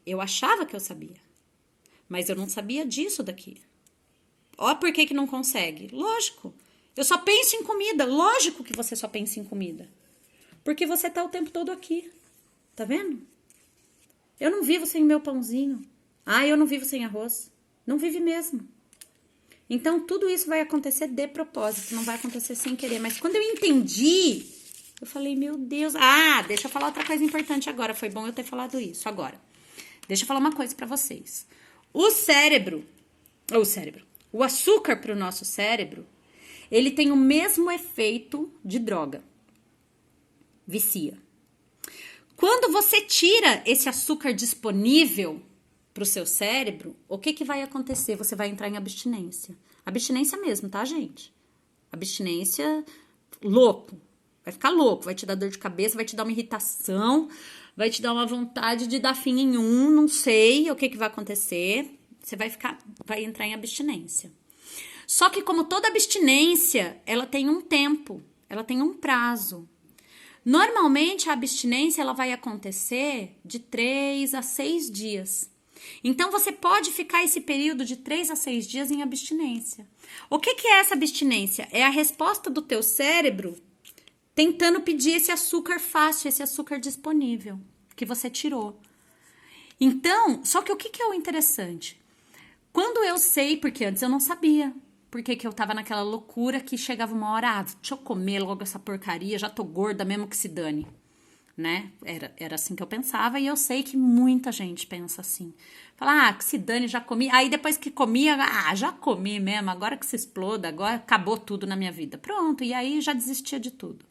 Eu achava que eu sabia, mas eu não sabia disso daqui. Ó, por que não consegue? Lógico. Eu só penso em comida. Lógico que você só pensa em comida. Porque você tá o tempo todo aqui. Tá vendo? Eu não vivo sem meu pãozinho. Ah, eu não vivo sem arroz. Não vive mesmo. Então, tudo isso vai acontecer de propósito. Não vai acontecer sem querer. Mas quando eu entendi, eu falei, meu Deus. Ah, deixa eu falar outra coisa importante agora. Foi bom eu ter falado isso agora. Deixa eu falar uma coisa pra vocês. O açúcar pro nosso cérebro, ele tem o mesmo efeito de droga. Vicia. Quando você tira esse açúcar disponível pro seu cérebro, o que vai acontecer? Você vai entrar em abstinência. Abstinência mesmo, tá, gente? Abstinência louco. Vai ficar louco, vai te dar dor de cabeça, vai te dar uma irritação, vai te dar uma vontade de dar fim em não sei o que vai acontecer. Você vai entrar em abstinência. Só que como toda abstinência, ela tem um tempo, ela tem um prazo. Normalmente a abstinência ela vai acontecer de 3 a 6 dias. Então você pode ficar esse período de 3 a 6 dias em abstinência. O que é essa abstinência? É a resposta do teu cérebro tentando pedir esse açúcar fácil, esse açúcar disponível que você tirou. Então, só que o que é o interessante? Quando eu sei, porque antes eu não sabia, porque eu tava naquela loucura que chegava uma hora, deixa eu comer logo essa porcaria, já tô gorda mesmo que se dane, né? Era assim que eu pensava e eu sei que muita gente pensa assim. Fala, que se dane, já comi. Aí depois que comia, já comi mesmo, agora que se exploda, agora acabou tudo na minha vida. Pronto, e aí já desistia de tudo.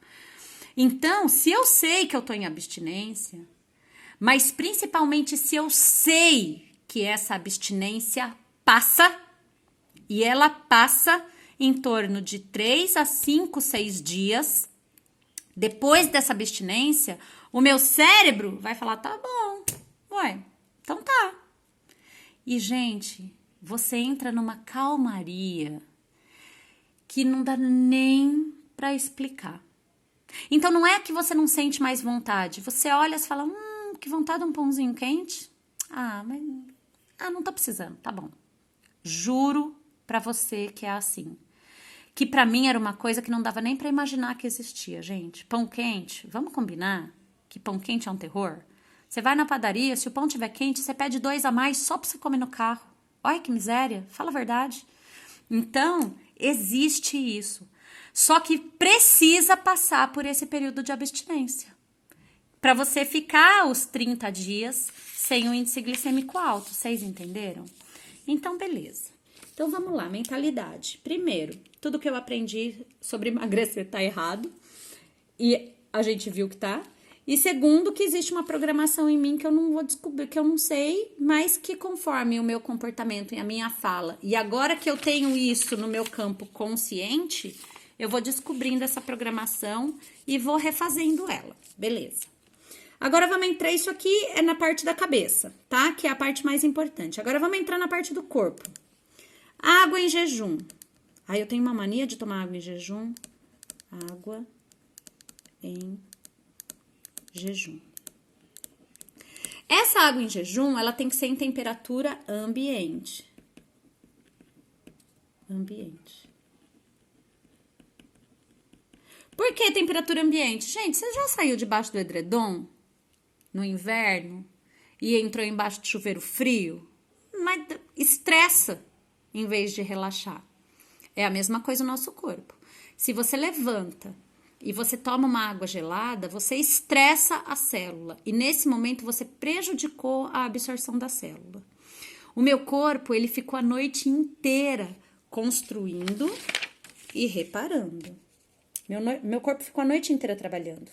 Então, se eu sei que eu tô em abstinência, mas principalmente se eu sei que essa abstinência passa, e ela passa em torno de 3 a 5, 6 dias, depois dessa abstinência, o meu cérebro vai falar, tá bom, ué, então tá. E, gente, você entra numa calmaria que não dá nem pra explicar. Então, não é que você não sente mais vontade. Você olha e fala, que vontade de um pãozinho quente. Mas não tô precisando, tá bom. Juro pra você que é assim. Que pra mim era uma coisa que não dava nem pra imaginar que existia, gente. Pão quente, vamos combinar que pão quente é um terror? Você vai na padaria, se o pão estiver quente, você pede 2 a mais só pra você comer no carro. Olha que miséria, fala a verdade. Então, existe isso. Só que precisa passar por esse período de abstinência. Para você ficar os 30 dias sem o índice glicêmico alto. Vocês entenderam? Então, beleza. Então, vamos lá. Mentalidade. Primeiro, tudo que eu aprendi sobre emagrecer tá errado. E a gente viu que tá. E segundo, que existe uma programação em mim que eu não vou descobrir, que eu não sei, mas que conforme o meu comportamento e a minha fala, e agora que eu tenho isso no meu campo consciente, eu vou descobrindo essa programação e vou refazendo ela. Beleza. Agora vamos entrar, isso aqui é na parte da cabeça, tá? Que é a parte mais importante. Agora vamos entrar na parte do corpo. Água em jejum. Aí eu tenho uma mania de tomar água em jejum. Água em jejum. Essa água em jejum, ela tem que ser em temperatura ambiente. Ambiente. Por que temperatura ambiente? Gente, você já saiu debaixo do edredom no inverno e entrou embaixo do chuveiro frio? Mas estressa em vez de relaxar. É a mesma coisa no nosso corpo. Se você levanta e você toma uma água gelada, você estressa a célula. E nesse momento você prejudicou a absorção da célula. O meu corpo, ele ficou a noite inteira construindo e reparando. Meu corpo ficou a noite inteira trabalhando.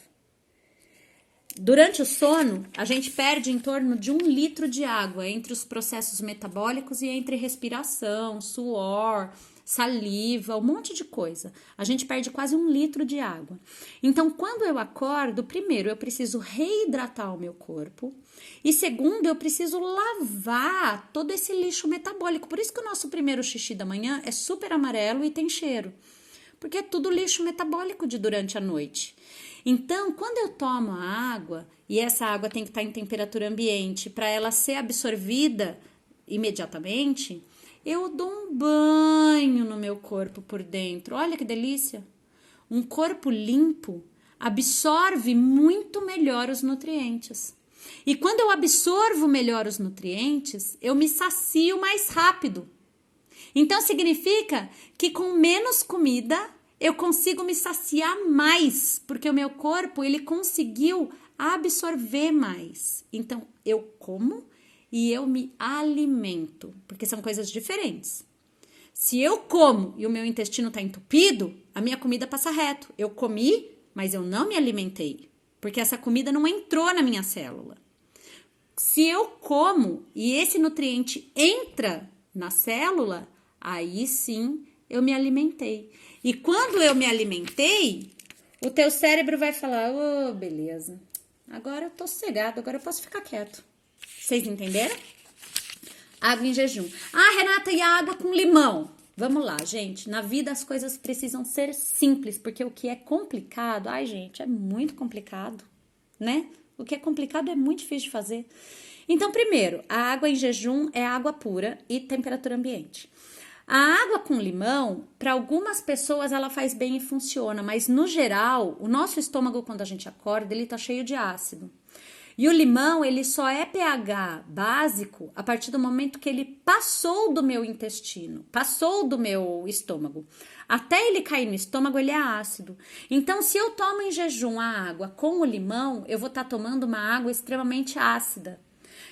Durante o sono, a gente perde em torno de 1 litro de água entre os processos metabólicos e entre respiração, suor, saliva, um monte de coisa. A gente perde quase 1 litro de água. Então, quando eu acordo, primeiro, eu preciso reidratar o meu corpo. E segundo, eu preciso lavar todo esse lixo metabólico. Por isso que o nosso primeiro xixi da manhã é super amarelo e tem cheiro. Porque é tudo lixo metabólico de durante a noite. Então, quando eu tomo a água, e essa água tem que estar em temperatura ambiente para ela ser absorvida imediatamente, eu dou um banho no meu corpo por dentro. Olha que delícia! Um corpo limpo absorve muito melhor os nutrientes. E quando eu absorvo melhor os nutrientes, eu me sacio mais rápido. Então significa que com menos comida eu consigo me saciar mais, porque o meu corpo ele conseguiu absorver mais. Então eu como e eu me alimento, porque são coisas diferentes. Se eu como e o meu intestino está entupido, a minha comida passa reto. Eu comi, mas eu não me alimentei, porque essa comida não entrou na minha célula. Se eu como e esse nutriente entra na célula, aí sim eu me alimentei. E quando eu me alimentei, o teu cérebro vai falar, oh, beleza, agora eu tô sossegado, agora eu posso ficar quieto. Vocês entenderam? Água em jejum. Ah, Renata, e a água com limão? Vamos lá, gente. Na vida as coisas precisam ser simples, porque o que é complicado, ai, gente, é muito complicado, né? O que é complicado é muito difícil de fazer. Então, primeiro, a água em jejum é água pura e temperatura ambiente. A água com limão, para algumas pessoas ela faz bem e funciona, mas no geral, o nosso estômago quando a gente acorda, ele tá cheio de ácido. E o limão, ele só é pH básico a partir do momento que ele passou do meu intestino, passou do meu estômago. Até ele cair no estômago, ele é ácido. Então, se eu tomo em jejum a água com o limão, eu vou estar tomando uma água extremamente ácida.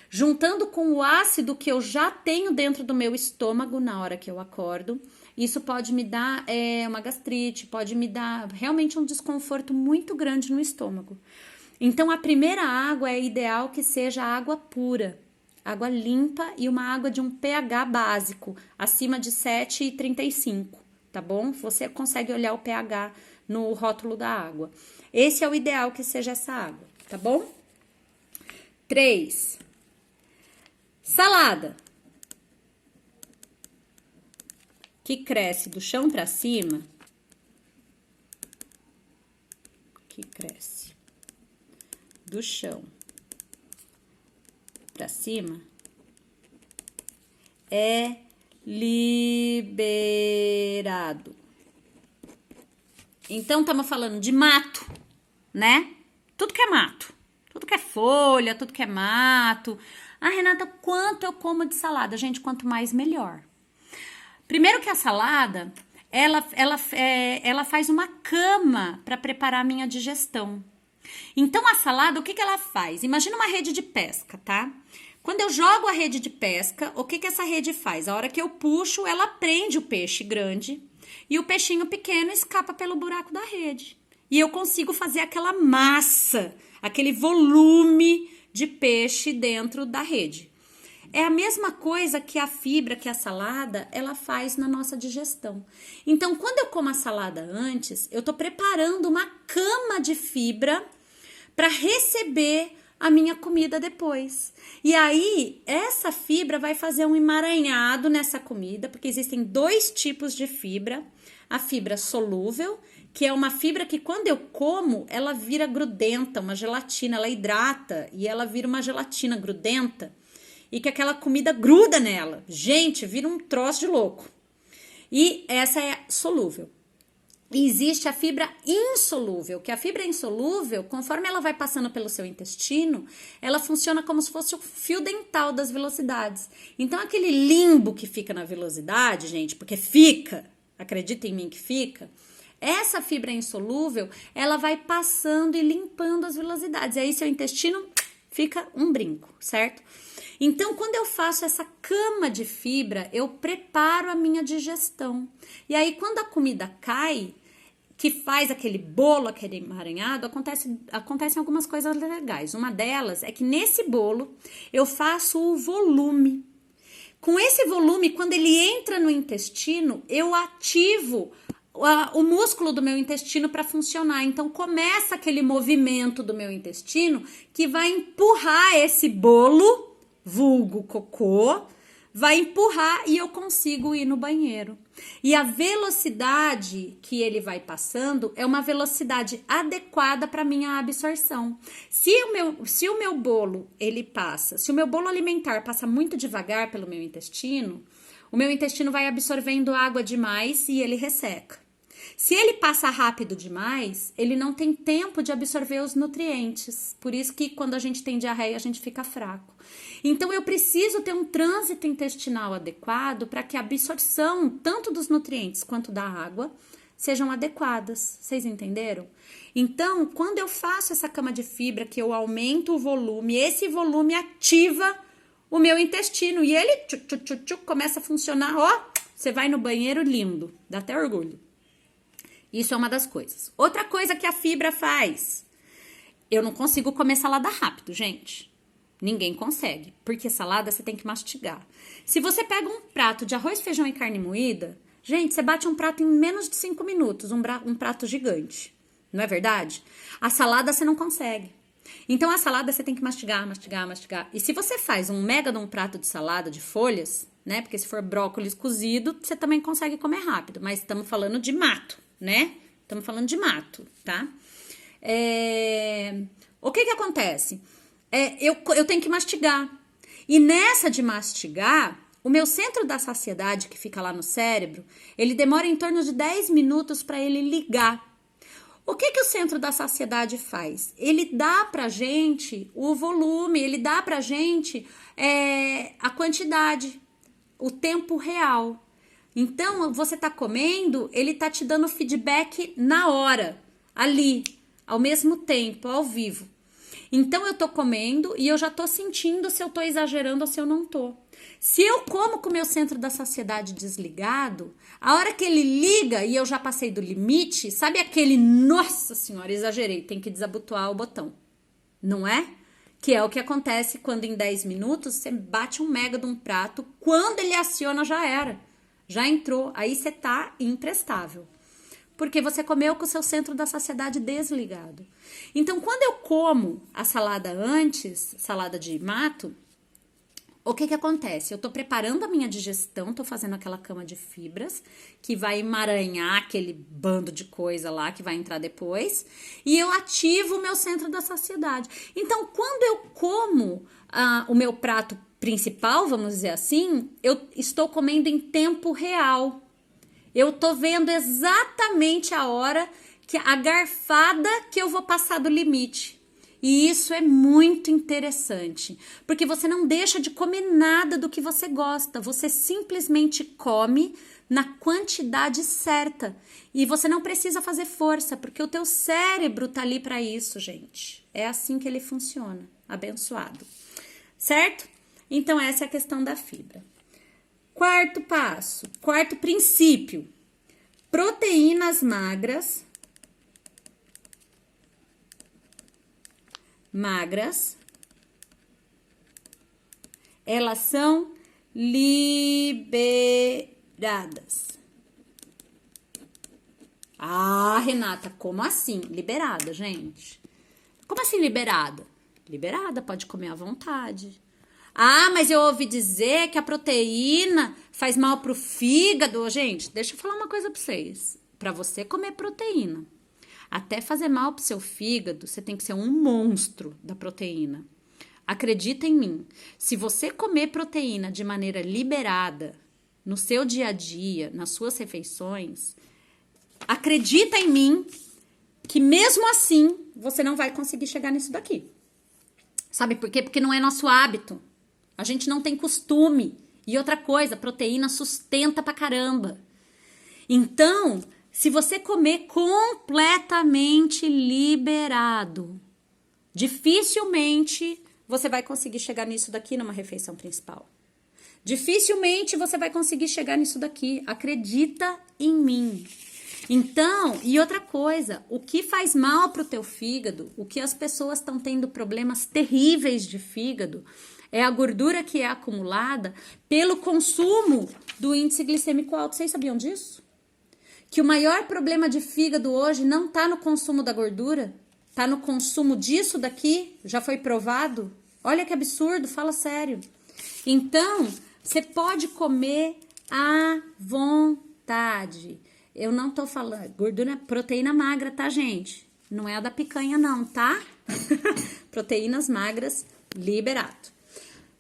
Juntando com o ácido que eu já tenho dentro do meu estômago na hora que eu acordo, isso pode me dar uma gastrite, pode me dar realmente um desconforto muito grande no estômago. Então, a primeira água é ideal que seja água pura, água limpa e uma água de um pH básico, acima de 7,35, tá bom? Você consegue olhar o pH no rótulo da água. Esse é o ideal que seja essa água, tá bom? 3. Salada. Que cresce do chão para cima. Que cresce do chão para cima é liberado. Então, estamos falando de mato, né? Tudo que é mato, tudo que é folha, tudo que é mato. Ah, Renata, quanto eu como de salada? Gente, quanto mais, melhor. Primeiro que a salada, ela faz uma cama para preparar a minha digestão. Então, a salada, o que ela faz? Imagina uma rede de pesca, tá? Quando eu jogo a rede de pesca, o que essa rede faz? A hora que eu puxo, ela prende o peixe grande e o peixinho pequeno escapa pelo buraco da rede. E eu consigo fazer aquela massa, aquele volume de peixe dentro da rede. É a mesma coisa que a fibra, que a salada, ela faz na nossa digestão. Então, quando eu como a salada antes, eu tô preparando uma cama de fibra para receber a minha comida depois. E aí, essa fibra vai fazer um emaranhado nessa comida, porque existem 2 tipos de fibra. A fibra solúvel, que é uma fibra que quando eu como, ela vira grudenta, uma gelatina, ela hidrata e ela vira uma gelatina grudenta e que aquela comida gruda nela. Gente, vira um troço de louco. E essa é solúvel. E existe a fibra insolúvel, que a fibra insolúvel, conforme ela vai passando pelo seu intestino, ela funciona como se fosse o fio dental das velocidades. Então, aquele limbo que fica na velocidade, gente, porque fica, acredita em mim que fica, essa fibra insolúvel, ela vai passando e limpando as velocidades. E aí, seu intestino fica um brinco, certo? Então, quando eu faço essa cama de fibra, eu preparo a minha digestão. E aí, quando a comida cai, que faz aquele bolo, aquele emaranhado, acontecem algumas coisas legais. Uma delas é que nesse bolo eu faço o volume. Com esse volume, quando ele entra no intestino, eu ativo o músculo do meu intestino para funcionar. Então, começa aquele movimento do meu intestino que vai empurrar esse bolo, vulgo cocô, vai empurrar e eu consigo ir no banheiro. E a velocidade que ele vai passando é uma velocidade adequada para minha absorção. Se o meu bolo, ele passa, se o meu bolo alimentar passa muito devagar pelo meu intestino, o meu intestino vai absorvendo água demais e ele resseca. Se ele passa rápido demais, ele não tem tempo de absorver os nutrientes. Por isso que quando a gente tem diarreia, a gente fica fraco. Então, eu preciso ter um trânsito intestinal adequado para que a absorção, tanto dos nutrientes quanto da água, sejam adequadas. Vocês entenderam? Então, quando eu faço essa cama de fibra, que eu aumento o volume, esse volume ativa o meu intestino e ele começa a funcionar. Ó, você vai no banheiro lindo, dá até orgulho. Isso é uma das coisas. Outra coisa que a fibra faz, eu não consigo comer salada rápido, gente. Ninguém consegue, porque salada você tem que mastigar. Se você pega um prato de arroz, feijão e carne moída, gente, você bate um prato em menos de 5 minutos, um prato gigante. Não é verdade? A salada você não consegue. Então, a salada você tem que mastigar, mastigar, mastigar. E se você faz um mega de um prato de salada de folhas, né? Porque se for brócolis cozido, você também consegue comer rápido. Mas estamos falando de mato, né? Estamos falando de mato, tá? O que acontece? Eu tenho que mastigar. E nessa de mastigar, o meu centro da saciedade, que fica lá no cérebro, ele demora em torno de 10 minutos para ele ligar. O que o centro da saciedade faz? Ele dá pra gente o volume, ele dá pra gente a quantidade, o tempo real. Então, você tá comendo, ele tá te dando feedback na hora, ali, ao mesmo tempo, ao vivo. Então, eu tô comendo e eu já tô sentindo se eu tô exagerando ou se eu não tô. Se eu como com o meu centro da saciedade desligado, a hora que ele liga e eu já passei do limite, sabe aquele, nossa senhora, exagerei, tem que desabotoar o botão, não é? Que é o que acontece quando em 10 minutos você bate um mega de um prato, quando ele aciona já era, já entrou, aí você tá imprestável. Porque você comeu com o seu centro da saciedade desligado. Então, quando eu como a salada antes, salada de mato, o que acontece? Eu tô preparando a minha digestão, tô fazendo aquela cama de fibras, que vai emaranhar aquele bando de coisa lá que vai entrar depois, e eu ativo o meu centro da saciedade. Então, quando eu como o meu prato principal, vamos dizer assim, eu estou comendo em tempo real. Eu tô vendo exatamente a hora, a garfada que eu vou passar do limite. E isso é muito interessante, porque você não deixa de comer nada do que você gosta, você simplesmente come na quantidade certa. E você não precisa fazer força, porque o teu cérebro tá ali para isso, gente. É assim que ele funciona, abençoado. Certo? Então essa é a questão da fibra. Quarto passo, quarto princípio. Proteínas magras elas são liberadas. Ah, Renata, como assim? Liberada, gente? Como assim liberada? Liberada, pode comer à vontade. Ah, mas eu ouvi dizer que a proteína faz mal pro fígado. Gente, deixa eu falar uma coisa pra vocês. Pra você comer proteína, até fazer mal pro seu fígado, você tem que ser um monstro da proteína. Acredita em mim. Se você comer proteína de maneira liberada, no seu dia a dia, nas suas refeições, acredita em mim que mesmo assim, você não vai conseguir chegar nisso daqui. Sabe por quê? Porque não é nosso hábito. A gente não tem costume. E outra coisa, proteína sustenta pra caramba. Então, se você comer completamente liberado, dificilmente você vai conseguir chegar nisso daqui numa refeição principal. Dificilmente você vai conseguir chegar nisso daqui. Acredita em mim. Então, e outra coisa, o que faz mal pro teu fígado, o que as pessoas estão tendo problemas terríveis de fígado, é a gordura que é acumulada pelo consumo do índice glicêmico alto. Vocês sabiam disso? Que o maior problema de fígado hoje não tá no consumo da gordura, tá no consumo disso daqui, já foi provado. Olha que absurdo, fala sério. Então, Você pode comer à vontade. Eu não tô falando, gordura, proteína magra, tá, gente? Não é a da picanha, não, tá? Proteínas magras, liberado.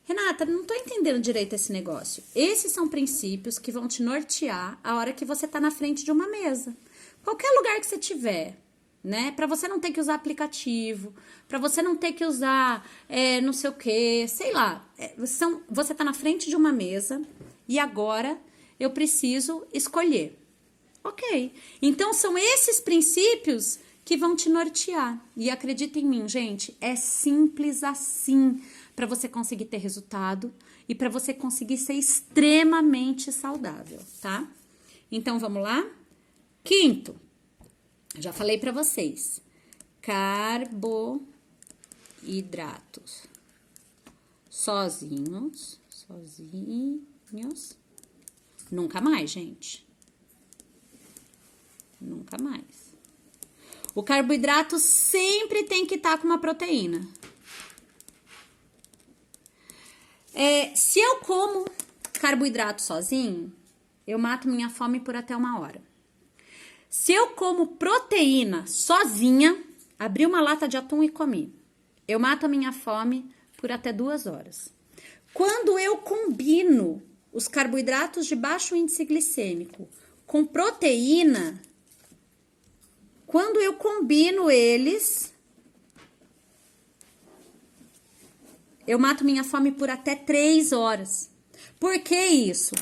Renata, não tô entendendo direito esse negócio. Esses são princípios que vão te nortear a hora que você tá na frente de uma mesa. Qualquer lugar que você tiver, né? Pra você não ter que usar aplicativo, pra você não ter que usar não sei o que, sei lá. Você tá na frente de uma mesa e agora eu preciso escolher. Ok. Então, são esses princípios que vão te nortear. E acredita em mim, gente, é simples assim para você conseguir ter resultado e para você conseguir ser extremamente saudável, tá? Então, vamos lá? Quinto, já falei para vocês, carboidratos sozinhos, nunca mais, gente. Nunca mais. O carboidrato sempre tem que estar com uma proteína. Se eu como carboidrato sozinho, eu mato minha fome por até 1 hora. Se eu como proteína sozinha, abri uma lata de atum e comi, eu mato a minha fome por até 2 horas. Quando eu combino os carboidratos de baixo índice glicêmico com proteína, quando eu combino eles, eu mato minha fome por até 3 horas. Por que isso?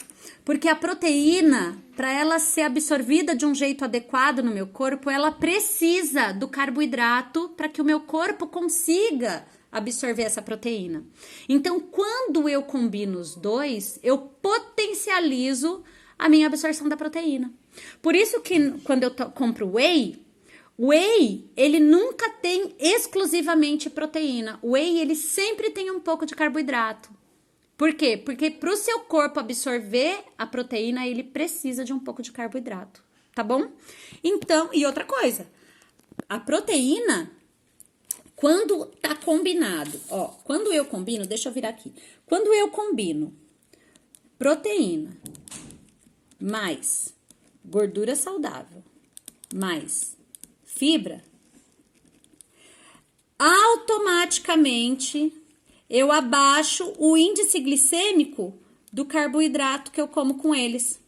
Porque a proteína, para ela ser absorvida de um jeito adequado no meu corpo, ela precisa do carboidrato para que o meu corpo consiga absorver essa proteína. Então, quando eu combino os dois, eu potencializo a minha absorção da proteína. Por isso que quando eu compro whey, ele nunca tem exclusivamente proteína. O whey, ele sempre tem um pouco de carboidrato. Por quê? Porque para o seu corpo absorver a proteína, ele precisa de um pouco de carboidrato, tá bom? Então, e outra coisa, a proteína, quando tá combinado, ó, quando eu combino, deixa eu virar aqui. Quando eu combino proteína mais gordura saudável, mais fibra, automaticamente eu abaixo o índice glicêmico do carboidrato que eu como com eles.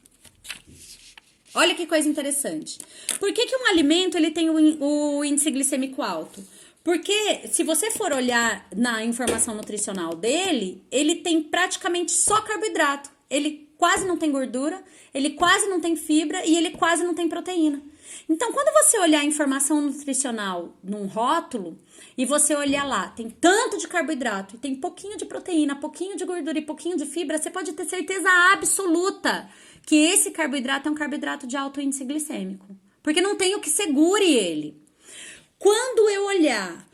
Olha que coisa interessante. Por que um alimento ele tem o índice glicêmico alto? Porque se você for olhar na informação nutricional dele, ele tem praticamente só carboidrato. Ele quase não tem gordura, ele quase não tem fibra e ele quase não tem proteína. Então, quando você olhar a informação nutricional num rótulo e você olhar lá, tem tanto de carboidrato e tem pouquinho de proteína, pouquinho de gordura e pouquinho de fibra, você pode ter certeza absoluta que esse carboidrato é um carboidrato de alto índice glicêmico. Porque não tem o que segure ele. Quando eu olhar,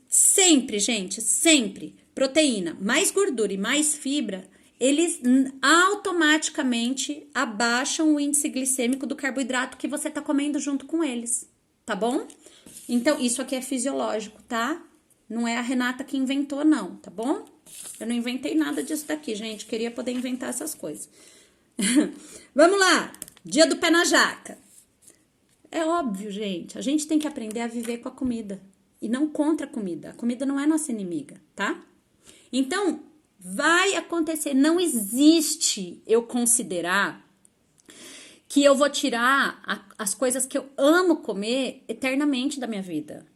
sempre, gente, sempre, proteína, mais gordura e mais fibra, eles automaticamente abaixam o índice glicêmico do carboidrato que você tá comendo junto com eles, tá bom? Então, isso aqui é fisiológico, tá? Não é a Renata que inventou, não, tá bom? Eu não inventei nada disso daqui, gente. Queria poder inventar essas coisas. Vamos lá! Dia do pé na jaca. É óbvio, gente. A gente tem que aprender a viver com a comida. E não contra a comida. A comida não é nossa inimiga, tá? Então, vai acontecer. Não existe eu considerar que eu vou tirar as coisas que eu amo comer eternamente da minha vida.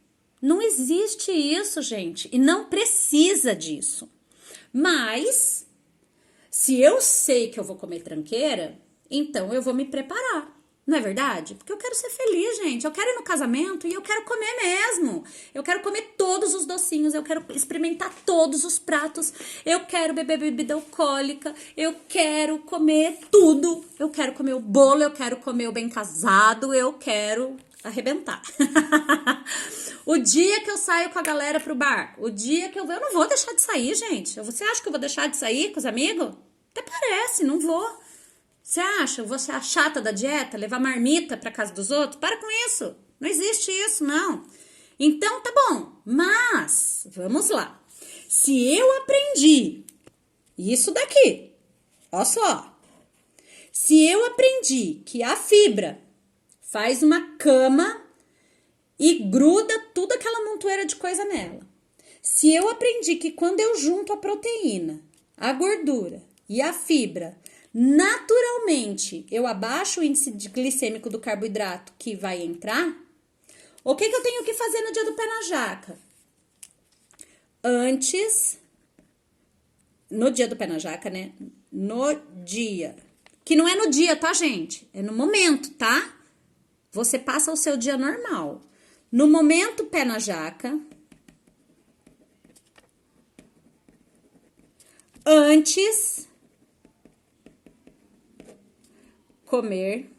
Não existe isso, gente. E não precisa disso. Mas, se eu sei que eu vou comer tranqueira, então eu vou me preparar. Não é verdade? Porque eu quero ser feliz, gente. Eu quero ir no casamento e eu quero comer mesmo. Eu quero comer todos os docinhos, eu quero experimentar todos os pratos, eu quero beber bebida alcoólica, eu quero comer tudo. Eu quero comer o bolo, eu quero comer o bem casado, eu quero arrebentar. O dia que eu saio com a galera pro bar, o dia que eu não vou deixar de sair, gente. Você acha que eu vou deixar de sair com os amigos? Até parece, não vou. Você acha? Eu vou ser a chata da dieta? Levar marmita pra casa dos outros? Para com isso. Não existe isso, não. Então, tá bom. Mas, vamos lá. Se eu aprendi, Isso daqui. Ó só. Se eu aprendi que a fibra faz uma cama e gruda tudo aquela montoeira de coisa nela. Se eu aprendi que quando eu junto a proteína, a gordura e a fibra, naturalmente eu abaixo o índice glicêmico do carboidrato que vai entrar, o que eu tenho que fazer no dia do pé na jaca? Antes, no dia do pé na jaca, né? No dia, que não é no dia, tá, gente? É no momento, tá? Você passa o seu dia normal. No momento, pé na jaca. Antes, comer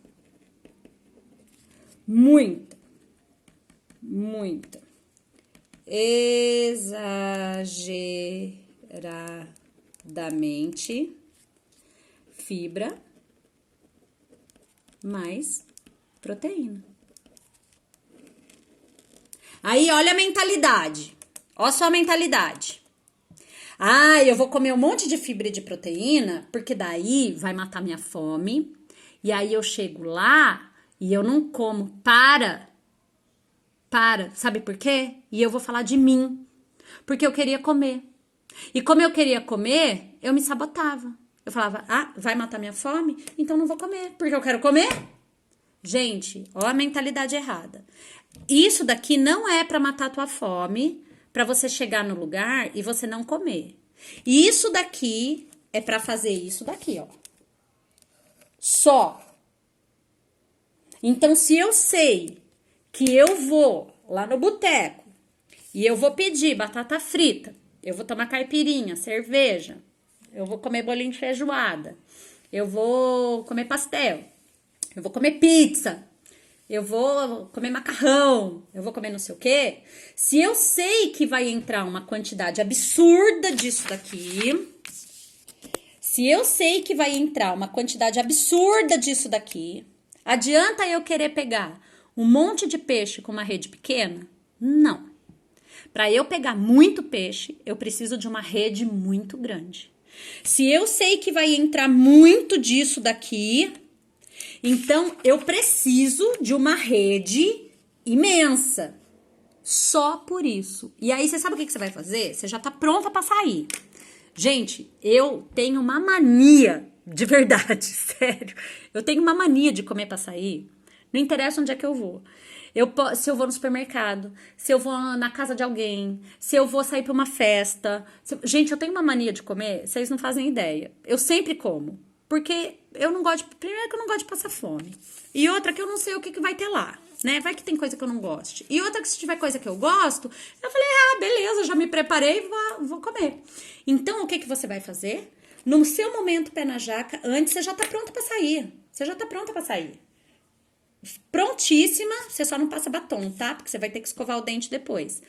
muita exageradamente fibra mais proteína. Aí, olha a mentalidade. Olha só a mentalidade. Ah, eu vou comer um monte de fibra e de proteína, porque daí vai matar minha fome. E aí eu chego lá e eu não como. Para. Sabe por quê? E eu vou falar de mim. Porque eu queria comer. E como eu queria comer, eu me sabotava. Eu falava, vai matar minha fome? Então não vou comer. Porque eu quero comer? Gente, ó a mentalidade errada. Isso daqui não é pra matar a tua fome, pra você chegar no lugar e você não comer. Isso daqui é pra fazer isso daqui, ó. Só. Então, se eu sei que eu vou lá no boteco e eu vou pedir batata frita, eu vou tomar caipirinha, cerveja, eu vou comer bolinho de feijoada, eu vou comer pastel, eu vou comer pizza, eu vou comer macarrão, eu vou comer não sei o quê. Se eu sei que vai entrar uma quantidade absurda disso daqui, adianta eu querer pegar um monte de peixe com uma rede pequena? Não. Para eu pegar muito peixe, eu preciso de uma rede muito grande. Se eu sei que vai entrar muito disso daqui, então eu preciso de uma rede imensa. Só por isso. E aí, você sabe o que você vai fazer? Você já tá pronta para sair. Gente, eu tenho uma mania, de verdade, sério. Eu tenho uma mania de comer pra sair. Não interessa onde é que eu vou. Se eu vou no supermercado, se eu vou na casa de alguém, se eu vou sair pra uma festa. Gente, eu tenho uma mania de comer, vocês não fazem ideia. Eu sempre como. Porque eu não gosto primeiro que eu não gosto de passar fome. E outra que eu não sei o que vai ter lá, né? Vai que tem coisa que eu não goste. E outra que se tiver coisa que eu gosto, eu falei, beleza, já me preparei, vou comer. Então, o que você vai fazer? No seu momento pé na jaca, antes você já tá pronta pra sair. Prontíssima, você só não passa batom, tá? Porque você vai ter que escovar o dente depois.